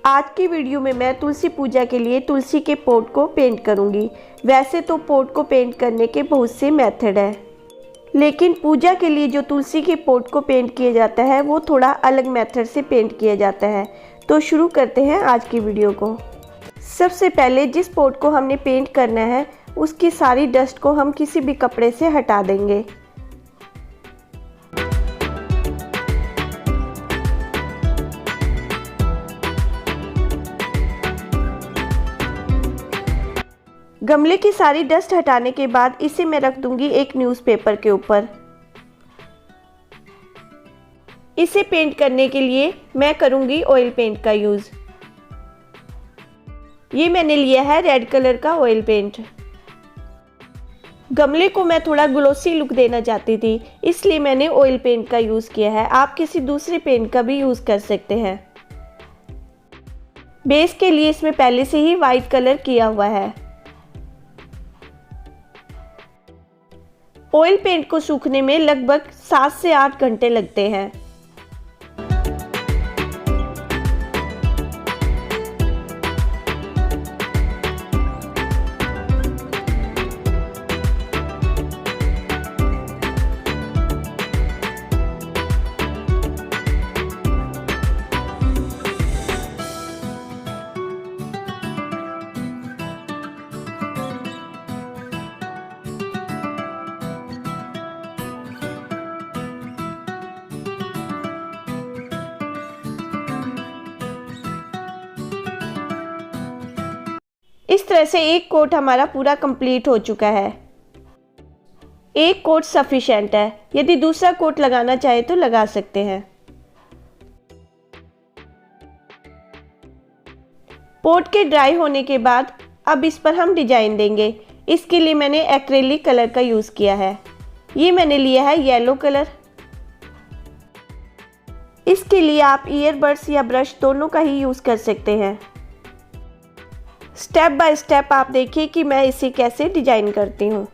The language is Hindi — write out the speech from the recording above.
आज की वीडियो में मैं तुलसी पूजा के लिए तुलसी के पॉट को पेंट करूंगी। वैसे तो पॉट को पेंट करने के बहुत से मेथड है, लेकिन पूजा के लिए जो तुलसी के पॉट को पेंट किया जाता है वो थोड़ा अलग मेथड से पेंट किया जाता है। तो शुरू करते हैं आज की वीडियो को। सबसे पहले जिस पॉट को हमने पेंट करना है उसकी सारी डस्ट को हम किसी भी कपड़े से हटा देंगे। गमले की सारी डस्ट हटाने के बाद इसे मैं रख दूंगी एक न्यूज़पेपर के ऊपर। इसे पेंट करने के लिए मैं करूंगी ऑयल पेंट का यूज़। ये मैंने लिया है रेड कलर का ऑयल पेंट। गमले को मैं थोड़ा ग्लोसी लुक देना चाहती थी, इसलिए मैंने ऑयल पेंट का यूज़ किया है। आप किसी दूसरे पेंट का भी यूज़ कर सकते हैं। बेस के लिए इसमें पहले से ही वाइट कलर किया हुआ है। ऑयल पेंट को सूखने में लगभग 7 से 8 घंटे लगते हैं। इस तरह से एक कोट हमारा पूरा कंप्लीट हो चुका है। एक कोट सफिशिएंट है, यदि दूसरा कोट लगाना चाहे तो लगा सकते हैं। पोट के ड्राई होने के बाद अब इस पर हम डिजाइन देंगे। इसके लिए मैंने एक्रेलिक कलर का यूज़ किया है। ये मैंने लिया है येलो कलर। इसके लिए आप ईयरबड्स या ब्रश दोनों का ही यूज़ कर सकते हैं। स्टेप बाय स्टेप आप देखिए कि मैं इसे कैसे डिजाइन करती हूँ।